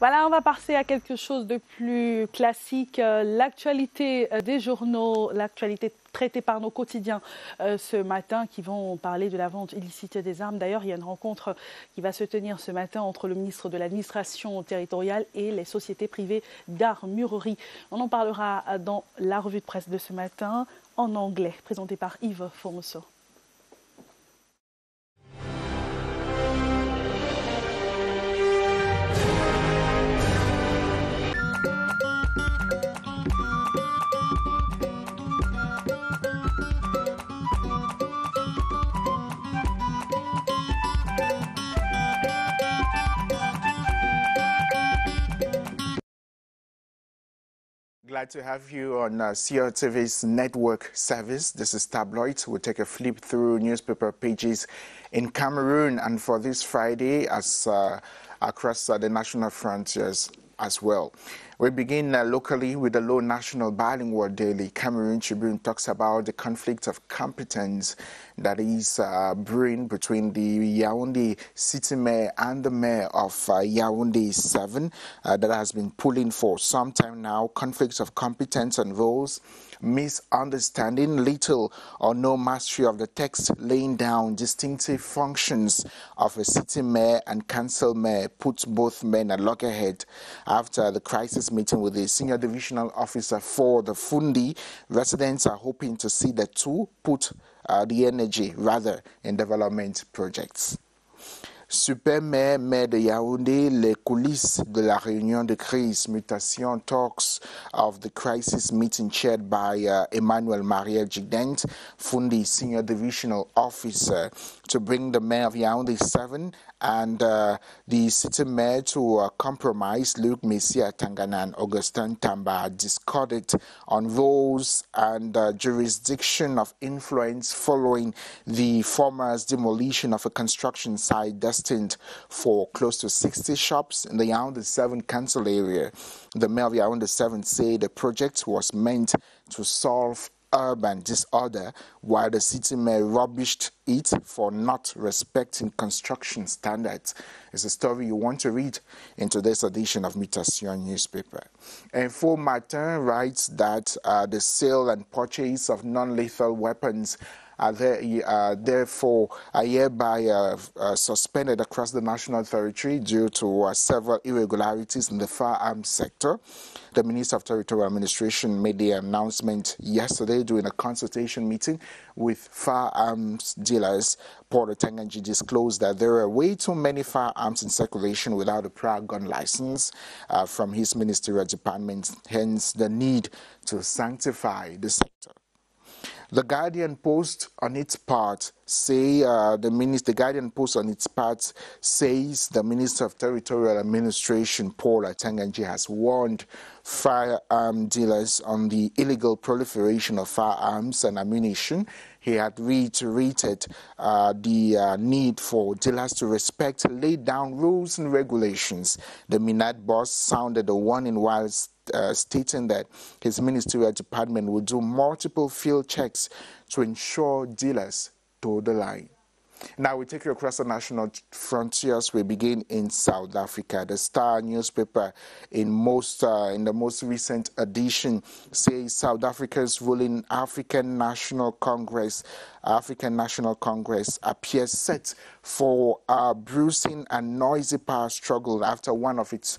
Voilà, on va passer à quelque chose de plus classique. L'actualité des journaux, l'actualité traitée par nos quotidiens ce matin qui vont parler de la vente illicite des armes. D'ailleurs, il y a une rencontre qui va se tenir ce matin entre le ministre de l'administration territoriale et les sociétés privées d'armurerie. On en parlera dans la revue de presse de ce matin en anglais, présentée par Yves Formoso. Glad to have you on CRTV's network service. This is Tabloids. We'll take a flip through newspaper pages in Cameroon, and for this Friday, as across the national frontiers as well. We begin locally with the Low National Bilingual Daily. Cameroon Tribune talks about the conflict of competence that is brewing between the Yaoundé city mayor and the mayor of Yaoundé 7 that has been pulling for some time now. Conflicts of competence involves misunderstanding, little or no mastery of the text, laying down distinctive functions of a city mayor and council mayor puts both men at loggerhead. After the crisis meeting with the senior divisional officer for the Fundi, residents are hoping to see the two put the energy rather in development projects. Super maire, maire de Yaoundé, les coulisses de la réunion de crise, mutation talks of the crisis meeting chaired by Emmanuel Mariel Jigdent, Fundi senior divisional officer, to bring the mayor of Yaoundé 7 and the city mayor to compromise. Luc Messia Tangana and Augustin Tamba discorded on roles and jurisdiction of influence following the former's demolition of a construction site destined for close to 60 shops in the Yaoundé 7 council area. The mayor of Yaoundé 7 said the project was meant to solve urban disorder, while the city mayor rubbished it for not respecting construction standards. It's a story you want to read in today's edition of Mutation newspaper. Info Martin writes that the sale and purchase of non-lethal weapons are therefore hereby suspended across the national territory due to several irregularities in the firearms sector. The Minister of Territorial Administration made the announcement yesterday during a consultation meeting with firearms dealers. Paul Otenganji disclosed that there are way too many firearms in circulation without a prior gun license from his ministerial department, hence the need to sanctify the sector. The Guardian Post on its part says the Minister of Territorial Administration, Paul Otenganji, has warned firearm dealers on the illegal proliferation of firearms and ammunition. He had reiterated the need for dealers to respect laid down rules and regulations. The Minat boss sounded a warning while stating that his ministerial department will do multiple field checks to ensure dealers toe the line. Now we take you across the national frontiers. We begin in South Africa. The Star newspaper in the most recent edition says South Africa's ruling African National Congress appears set for a bruising and noisy power struggle after one of its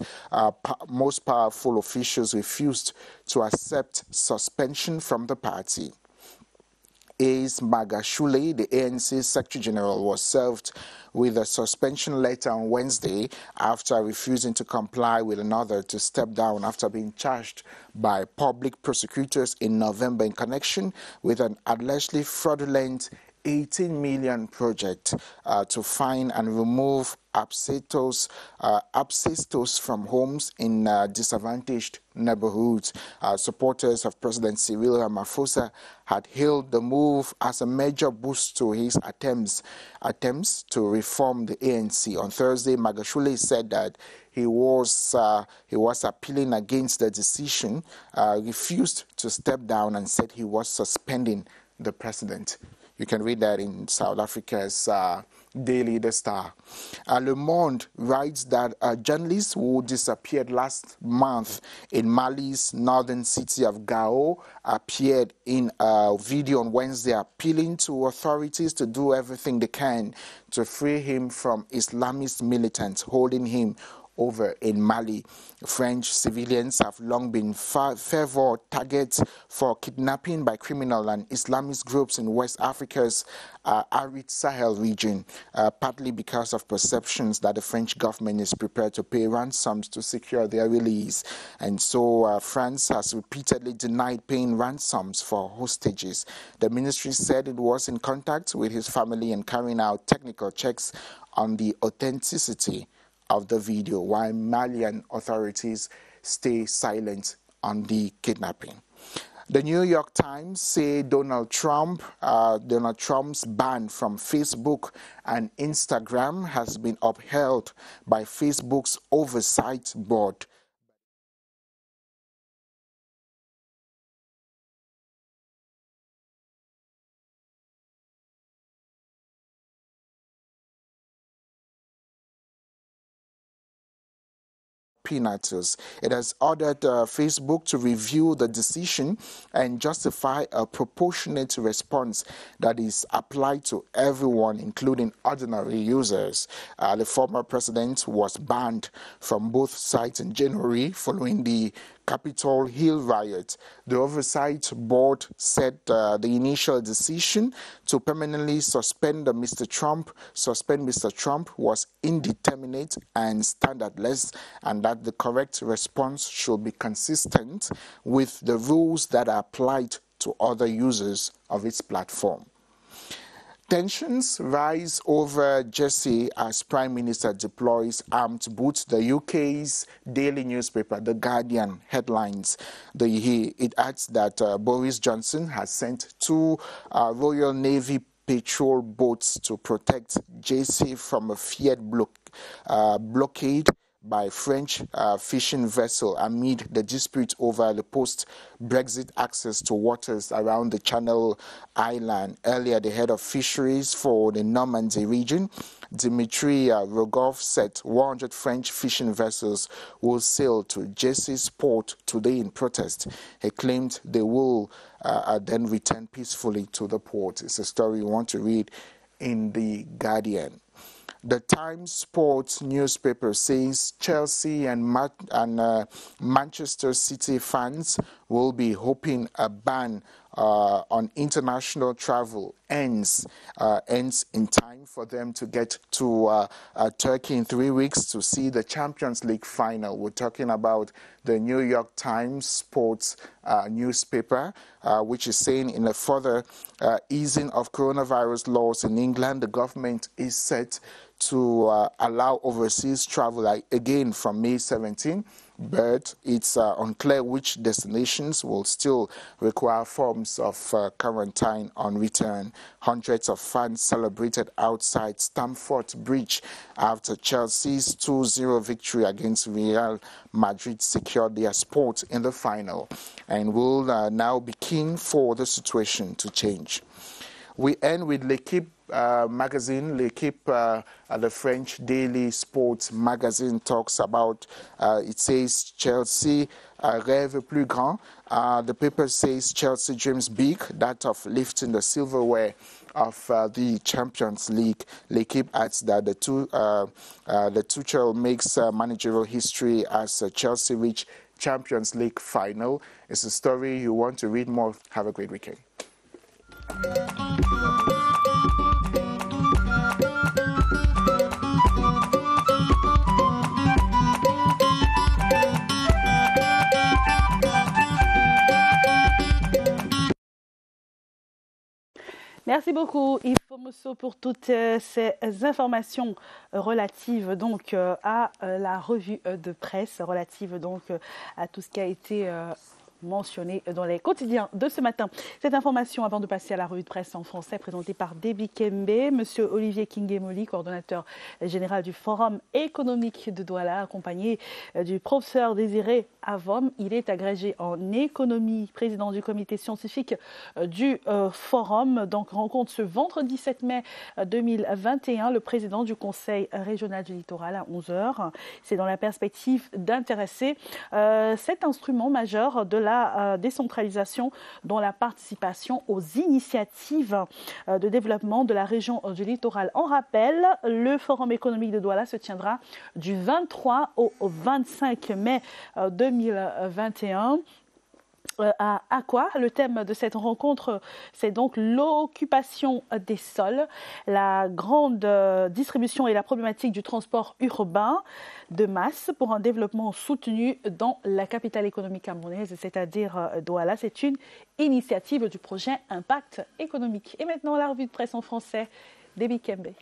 most powerful officials refused to accept suspension from the party. Ace Magashule, the ANC Secretary General, was served with a suspension letter on Wednesday after refusing to comply with another to step down after being charged by public prosecutors in November in connection with an allegedly fraudulent 18 million project to find and remove abscestos from homes in disadvantaged neighborhoods. Supporters of President Cyril Ramaphosa had hailed the move as a major boost to his attempts to reform the ANC. On Thursday, Magashule said that he was appealing against the decision, refused to step down, and said he was suspending the president. You can read that in South Africa's daily The Star. Le Monde writes that a journalist who disappeared last month in Mali's northern city of Gao appeared in a video on Wednesday appealing to authorities to do everything they can to free him from Islamist militants holding him over in Mali. French civilians have long been favored targets for kidnapping by criminal and Islamist groups in West Africa's arid Sahel region, partly because of perceptions that the French government is prepared to pay ransoms to secure their release. And so France has repeatedly denied paying ransoms for hostages. The ministry said it was in contact with his family and carrying out technical checks on the authenticity of the video, while Malian authorities stay silent on the kidnapping. The New York Times say Donald Trump's ban from Facebook and Instagram has been upheld by Facebook's oversight board. Penalties. It has ordered Facebook to review the decision and justify a proportionate response that is applied to everyone, including ordinary users. The former president was banned from both sites in January following the Capitol Hill riot. The Oversight Board said the initial decision to permanently suspend Mr. Trump was indeterminate and standardless, and that the correct response should be consistent with the rules that are applied to other users of its platform. Tensions rise over Jersey as Prime Minister deploys armed boots. The UK's daily newspaper, The Guardian, headlines. It adds that Boris Johnson has sent two Royal Navy patrol boats to protect Jersey from a feared blockade by French fishing vessel amid the dispute over the post-Brexit access to waters around the Channel Island. Earlier, the head of fisheries for the Normandy region, Dimitri Rogov, said 100 French fishing vessels will sail to Jersey's port today in protest. He claimed they will then return peacefully to the port. It's a story you want to read in The Guardian. The Times Sports newspaper says Chelsea and Manchester City fans will be hoping a ban on international travel ends in time for them to get to Turkey in 3 weeks to see the Champions League final. We're talking about the New York Times Sports newspaper, which is saying in a further easing of coronavirus laws in England, the government is set to allow overseas travel again from May 17, but it's unclear which destinations will still require forms of quarantine on return. Hundreds of fans celebrated outside Stamford Bridge after Chelsea's 2-0 victory against Real Madrid secured their spot in the final, and will now be keen for the situation to change. We end with L'Equipe magazine. L'Equipe, the French daily sports magazine, talks about, it says Chelsea rêve plus grand. The paper says Chelsea dreams big, that of lifting the silverware of the Champions League. L'Equipe adds that the Tuchel makes managerial history as Chelsea reach Champions League final. It's a story you want to read more. Have a great weekend. Merci beaucoup Yves Mosso pour toutes ces informations relatives donc à la revue de presse, relatives donc à tout ce qui a été mentionné dans les quotidiens de ce matin. Cette information, avant de passer à la revue de presse en français, présentée par Debbie Kembe, Monsieur Olivier Kingemoli, coordonnateur général du Forum économique de Douala, accompagné du professeur Désiré Avom. Il est agrégé en économie, président du comité scientifique du Forum. Donc, rencontre ce vendredi 7 mai 2021 le président du Conseil régional du littoral à 11h. C'est dans la perspective d'intéresser cet instrument majeur de la décentralisation dont la participation aux initiatives de développement de la région du littoral. En rappel, le Forum économique de Douala se tiendra du 23 au 25 mai 2021. À quoi? Le thème de cette rencontre, c'est donc l'occupation des sols, la grande distribution et la problématique du transport urbain de masse pour un développement soutenu dans la capitale économique camerounaise, c'est-à-dire Douala. C'est une initiative du projet Impact économique. Et maintenant, la revue de presse en français, Debbie Kembe.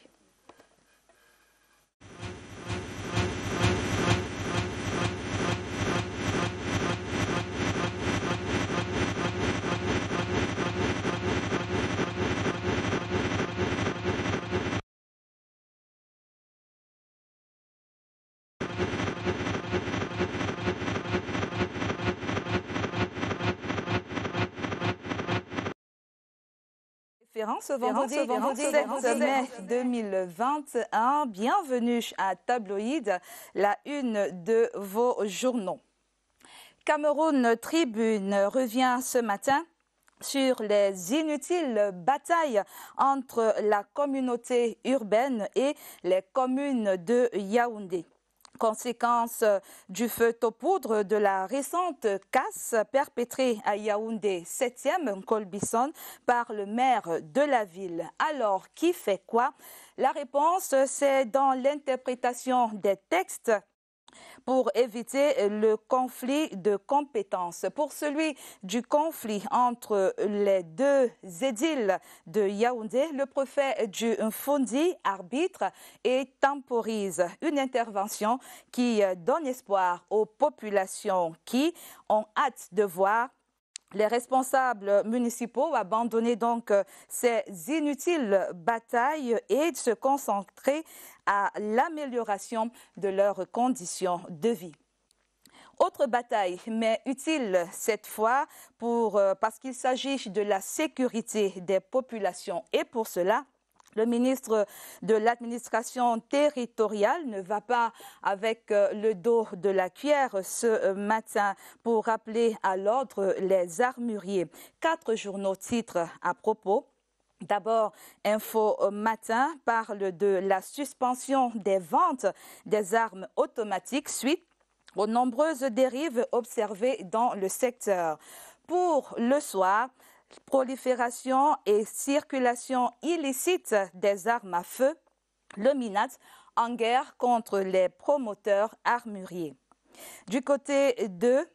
Ce vendredi 7 mai 2021. Bienvenue à Tabloïd, la une de vos journaux. Cameroun Tribune revient ce matin sur les inutiles batailles entre la communauté urbaine et les communes de Yaoundé. Conséquence du feu aux poudres de la récente casse perpétrée à Yaoundé 7e Colbison par le maire de la ville. Alors, qui fait quoi? La réponse, c'est dans l'interprétation des textes pour éviter le conflit de compétences. Pour celui du conflit entre les deux édiles de Yaoundé, le préfet du Fondi arbitre et temporise une intervention qui donne espoir aux populations qui ont hâte de voir les responsables municipaux abandonner donc ces inutiles batailles et de se concentrer à l'amélioration de leurs conditions de vie. Autre bataille, mais utile cette fois parce qu'il s'agit de la sécurité des populations et pour cela, le ministre de l'administration territoriale ne va pas avec le dos de la cuillère ce matin pour rappeler à l'ordre les armuriers. 4 journaux titrent à propos. D'abord, Info Matin parle de la suspension des ventes des armes automatiques suite aux nombreuses dérives observées dans le secteur. Pour le soir, prolifération et circulation illicite des armes à feu, le MINAT en guerre contre les promoteurs armuriers. Du côté de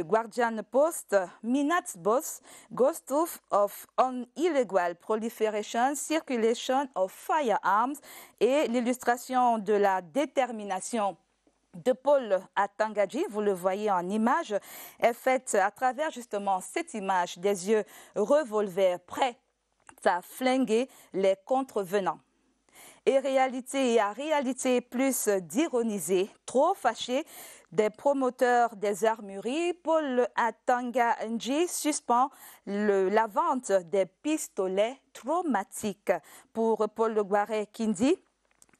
Guardian Post, MINAT boss goes of on illegal proliferation, circulation of firearms et l'illustration de la détermination de Paul Atangadji, vous le voyez en image, est faite à travers justement cette image des yeux revolver prêts à flinguer les contrevenants. Et à réalité plus d'ironiser, trop fâché des promoteurs des armureries, Paul Atangadji suspend la vente des pistolets traumatiques. Pour Paul Le Guaret-Kindi,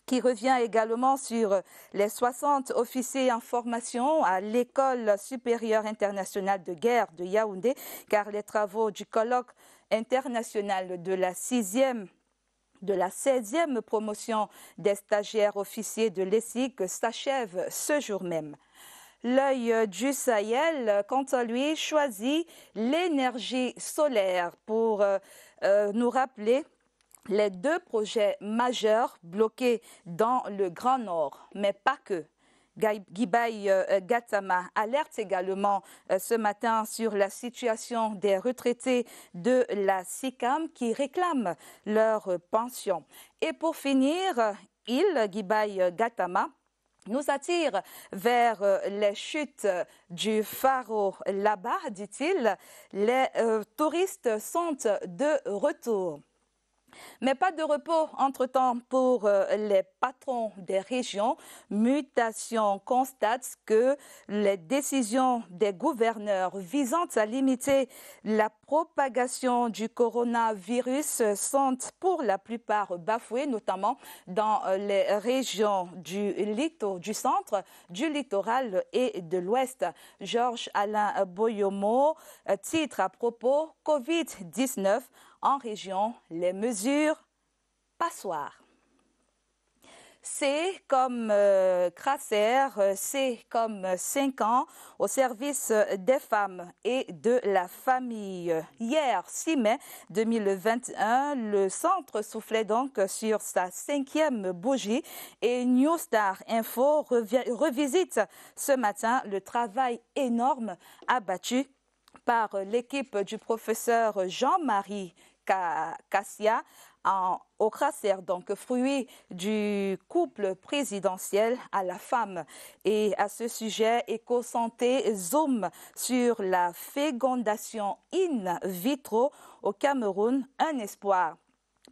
qui revient également sur les 60 officiers en formation à l'École supérieure internationale de guerre de Yaoundé, car les travaux du colloque international de la 16e promotion des stagiaires officiers de l'ESIG s'achève ce jour même. L'œil du Sahel, quant à lui, choisit l'énergie solaire pour nous rappeler les 2 projets majeurs bloqués dans le Grand Nord, mais pas que. Gibaï Gatama alerte également ce matin sur la situation des retraités de la SICAM qui réclament leur pension. Et pour finir, Gibaï Gatama nous attire vers les chutes du phare là-bas, dit-il. Les touristes sont de retour. Mais pas de repos entre-temps pour les patrons des régions. Mutation constate que les décisions des gouverneurs visant à limiter la propagation du coronavirus sont pour la plupart bafouées, notamment dans les régions du centre, du littoral et de l'ouest. Georges-Alain Boyomo titre à propos Covid-19 en région, les mesures passoires. C comme Crasser, C comme 5 ans au service des femmes et de la famille. Hier, 6 mai 2021, le centre soufflait donc sur sa 5e bougie et New Star Info revisite ce matin le travail énorme abattu par l'équipe du professeur Jean-Marie Cassia au Crasser, donc fruit du couple présidentiel à la femme. Et à ce sujet, EcoSanté zoom sur la fécondation in vitro au Cameroun, un espoir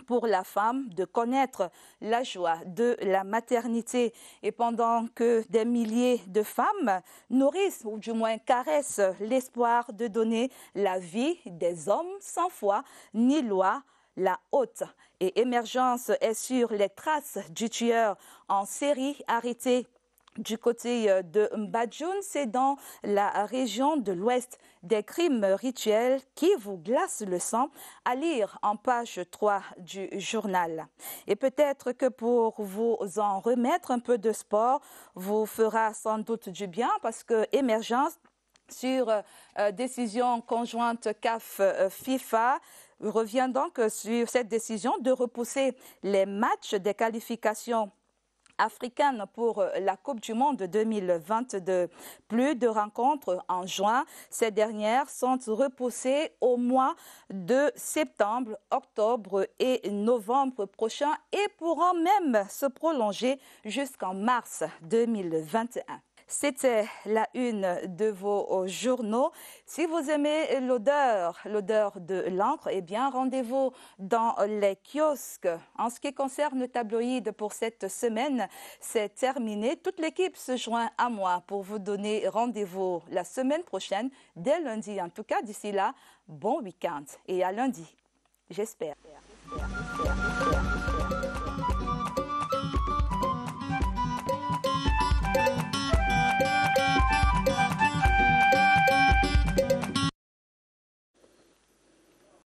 pour la femme de connaître la joie de la maternité. Et pendant que des milliers de femmes nourrissent ou du moins caressent l'espoir de donner la vie des hommes sans foi ni loi, la haute et émergence est sur les traces du tueur en série arrêté du côté de Mbadjoun, c'est dans la région de l'Ouest. Des crimes rituels qui vous glacent le sang, à lire en page 3 du journal. Et peut-être que pour vous en remettre un peu de sport, vous fera sans doute du bien parce que émergence sur décision conjointe CAF-FIFA revient donc sur cette décision de repousser les matchs des qualifications africaine pour la Coupe du Monde 2022. Plus de rencontres en juin. Ces dernières sont repoussées au mois de septembre, octobre et novembre prochains et pourront même se prolonger jusqu'en mars 2021. C'était la une de vos journaux. Si vous aimez l'odeur de l'encre, eh bien, rendez-vous dans les kiosques. En ce qui concerne le tabloïd pour cette semaine, c'est terminé. Toute l'équipe se joint à moi pour vous donner rendez-vous la semaine prochaine, dès lundi. En tout cas, d'ici là, bon week-end et à lundi, j'espère.